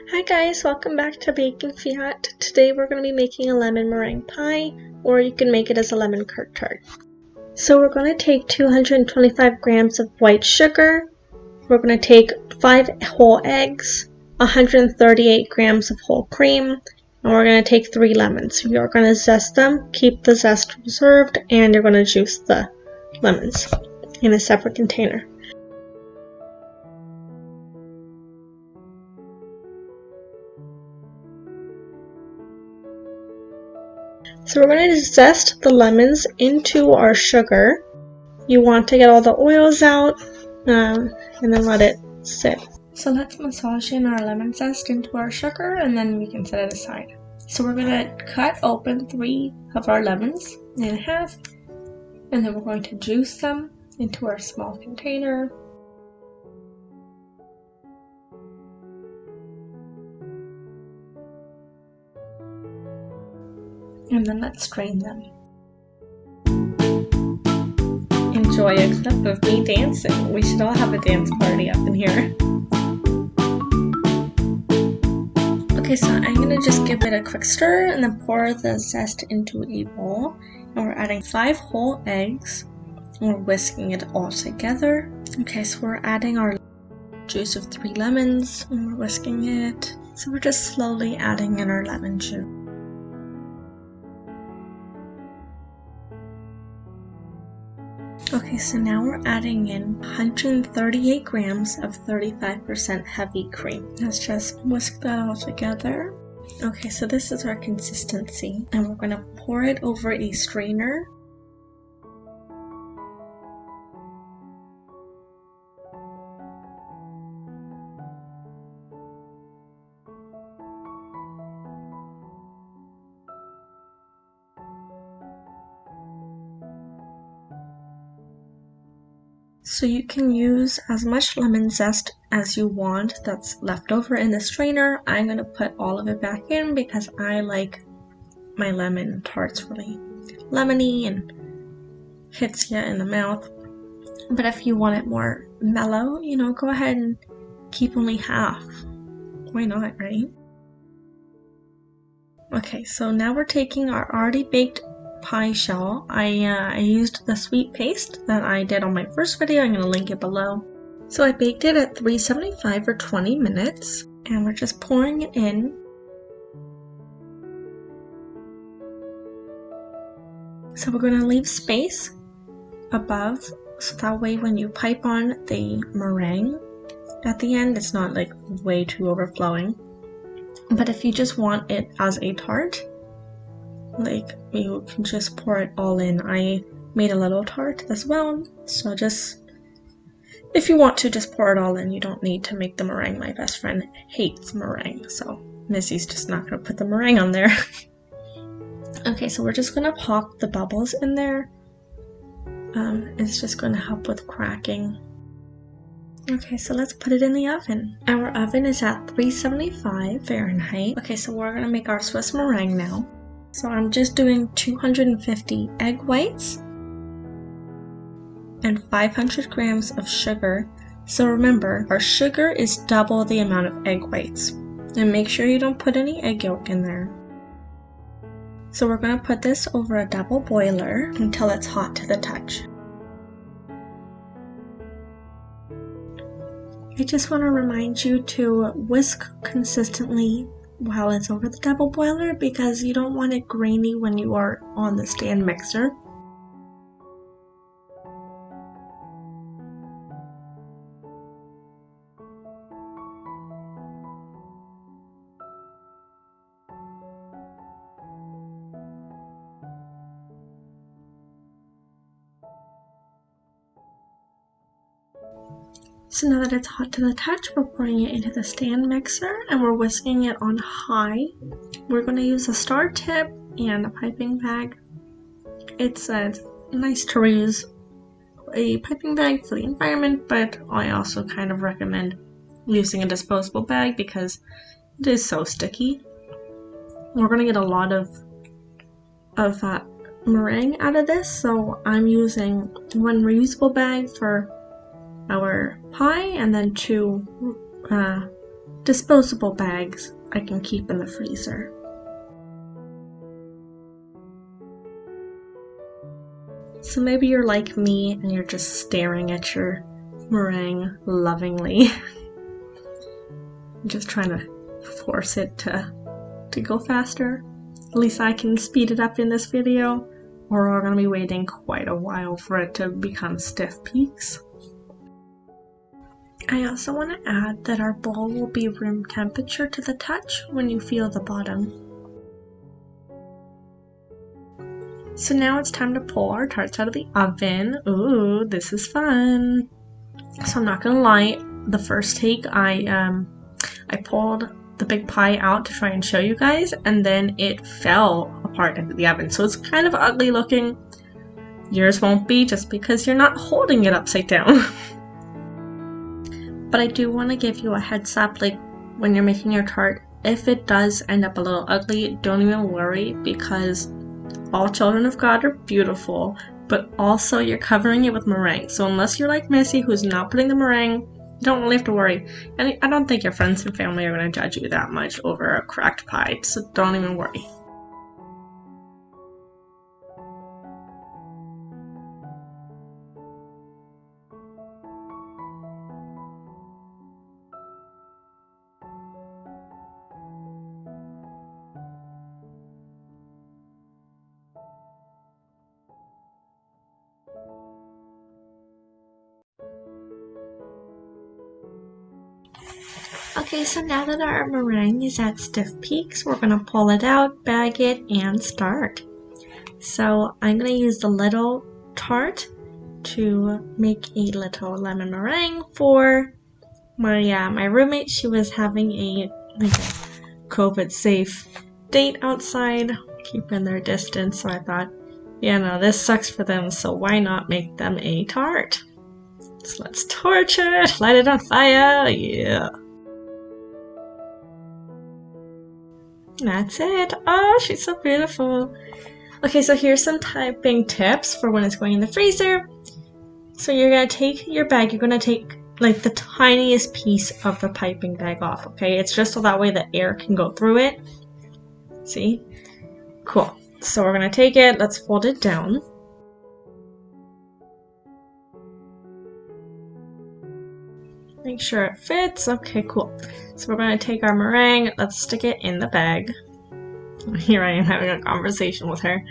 Hi guys, welcome back to Baking Fiat. Today we're going to be making a lemon meringue pie, or you can make it as a lemon curd tart. So we're going to take 225 grams of white sugar, we're going to take 5 whole eggs, 138 grams of whole cream, and we're going to take 3 lemons. You're going to zest them, keep the zest reserved, and you're going to juice the lemons in a separate container. So we're going to zest the lemons into our sugar. You want to get all the oils out and then let it sit. So let's massage in our lemon zest into our sugar and then we can set it aside. So we're going to cut open 3 of our lemons in half and then we're going to juice them into our small container. And then let's strain them. Enjoy a clip of me dancing. We should all have a dance party up in here. Okay, so I'm gonna just give it a quick stir and then pour the zest into a bowl. And we're adding 5 whole eggs and we're whisking it all together. Okay, so we're adding our juice of 3 lemons and we're whisking it. So we're just slowly adding in our lemon juice. Okay, so now we're adding in 138 grams of 35% heavy cream. Let's just whisk that all together. Okay, so this is our consistency, and we're going to pour it over a strainer. So you can use as much lemon zest as you want that's left over in the strainer. I'm going to put all of it back in because I like my lemon tarts really lemony and hits you in the mouth. But if you want it more mellow, go ahead and keep only half. Why not, right? Okay, so now we're taking our already baked pie shell. I used the sweet paste that I did on my first video. I'm going to link it below. So I baked it at 375 for 20 minutes and we're just pouring it in. So we're going to leave space above so that way when you pipe on the meringue at the end it's not like way too overflowing. But if you just want it as a tart, like you can just pour it all in. I made a little tart as well, so just if you want to just pour it all in. You don't need to make the meringue. My best friend hates meringue, so Missy's just not going to put the meringue on there. Okay, so we're just going to pop the bubbles in there. It's just going to help with cracking. Okay, so let's put it in the oven. Our oven is at 375 Fahrenheit. Okay, so we're going to make our Swiss meringue now. So I'm just doing 250 egg whites and 500 grams of sugar. So remember, our sugar is double the amount of egg whites. And make sure you don't put any egg yolk in there. So we're going to put this over a double boiler until it's hot to the touch. I just want to remind you to whisk consistently while it's over the double boiler because you don't want it grainy when you are on the stand mixer. So now that it's hot to the touch, we're pouring it into the stand mixer and we're whisking it on high. We're going to use a star tip and a piping bag. It's nice to reuse a piping bag for the environment, but I also kind of recommend using a disposable bag because it is so sticky. We're going to get a lot of meringue out of this, so I'm using 1 reusable bag for our pie and then 2 disposable bags I can keep in the freezer. So maybe you're like me and you're just staring at your meringue lovingly. Just trying to force it to go faster. At least I can speed it up in this video, or we're going to be waiting quite a while for it to become stiff peaks. I also want to add that our bowl will be room temperature to the touch when you feel the bottom. So now it's time to pull our tarts out of the oven. Ooh, this is fun. So I'm not gonna lie, the first take I pulled the big pie out to try and show you guys, and then it fell apart into the oven. So it's kind of ugly looking. Yours won't be just because you're not holding it upside down. But I do want to give you a heads up, like when you're making your tart, if it does end up a little ugly, don't even worry, because all children of God are beautiful, but also you're covering it with meringue. So unless you're like Missy, who's not putting the meringue, you don't really have to worry. And I don't think your friends and family are going to judge you that much over a cracked pie, so don't even worry. Okay, so now that our meringue is at stiff peaks, we're going to pull it out, bag it, and start. So I'm going to use the little tart to make a little lemon meringue for my roommate. She was having a COVID safe date outside, keeping their distance, so I thought, yeah, no, this sucks for them, so why not make them a tart? So let's torch it, light it on fire, yeah. That's it. Oh, she's so beautiful. Okay, so here's some typing tips for when it's going in the freezer. So you're going to take your bag, you're going to take like the tiniest piece of the piping bag off, okay? It's just so that way the air can go through it. See? Cool. So we're going to take it, let's fold it down. Make sure it fits. Okay, cool. So we're going to take our meringue, let's stick it in the bag. Here I am having a conversation with her.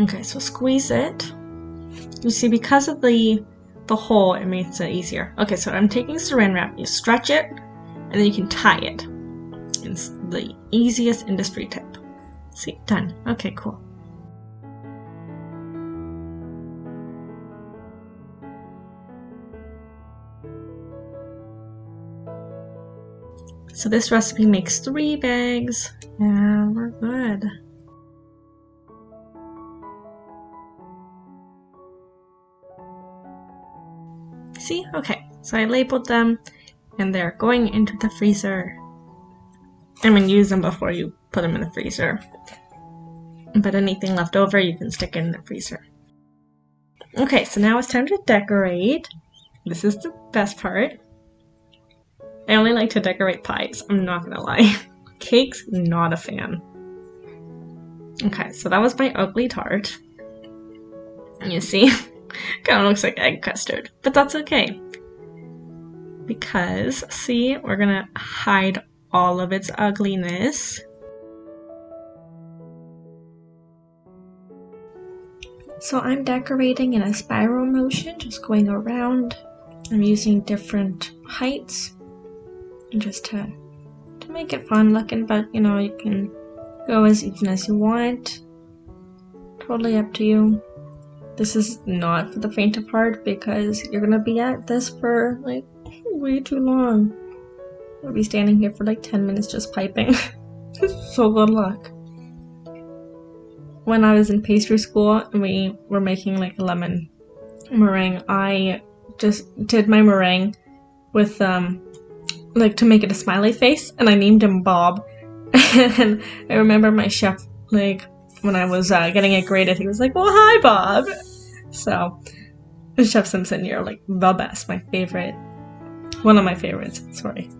Okay, so squeeze it. You see, because of the hole, it makes it easier. Okay, so I'm taking saran wrap. You stretch it, and then you can tie it. It's the easiest industry tip. See, done. Okay, cool. So this recipe makes 3 bags, and we're good. See? Okay, so I labeled them, and they're going into the freezer. I mean, use them before you put them in the freezer. But anything left over, you can stick in the freezer. Okay, so now it's time to decorate. This is the best part. I only like to decorate pies, I'm not gonna lie. Cakes, not a fan. Okay, so that was my ugly tart. You see? Kind of looks like egg custard, but that's okay. Because, see, we're gonna hide all of its ugliness. So I'm decorating in a spiral motion, just going around. I'm using different heights just to make it fun looking, but you know, you can go as even as you want. Totally up to you. This is not for the faint of heart because you're gonna be at this for like way too long. I'll be standing here for like 10 minutes just piping. So good luck. When I was in pastry school and we were making like a lemon meringue, I just did my meringue with like to make it a smiley face, and I named him Bob. And I remember my chef like when I was getting it graded, he was like, "Well, hi, Bob." So, Chef Simpson, you're like the best. My favorite. One of my favorites. Sorry.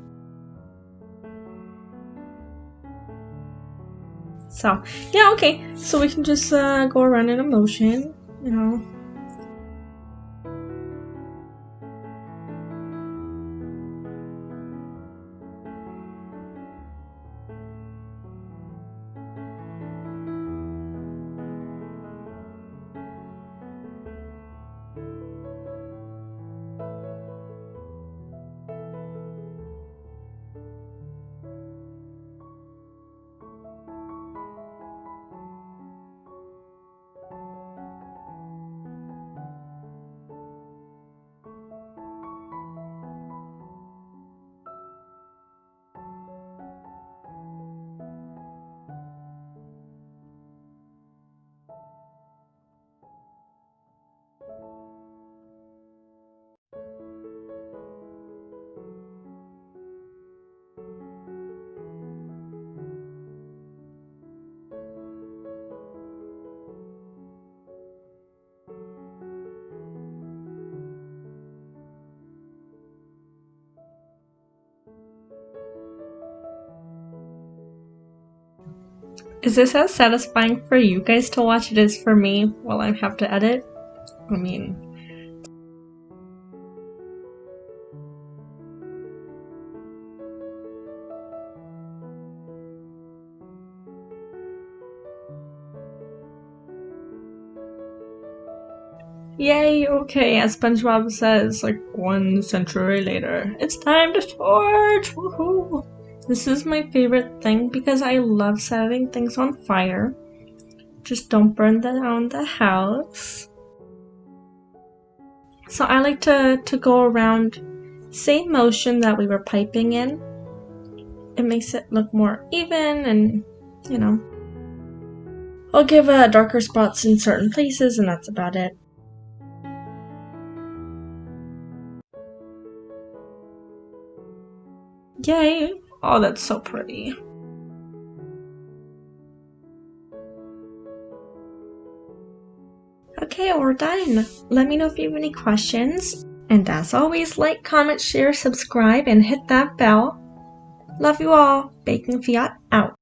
So, yeah, okay. So we can just go around in a motion, you know. Is this as satisfying for you guys to watch it as for me while I have to edit? I mean... Yay, okay, as SpongeBob says, like 1 century later, it's time to torch! Woohoo! This is my favorite thing because I love setting things on fire. Just don't burn down the house. So I like to go around same motion that we were piping in. It makes it look more even and, you know. I'll give darker spots in certain places and that's about it. Yay! Oh, that's so pretty. Okay, we're done. Let me know if you have any questions. And as always, like, comment, share, subscribe, and hit that bell. Love you all. Baking Fiat out.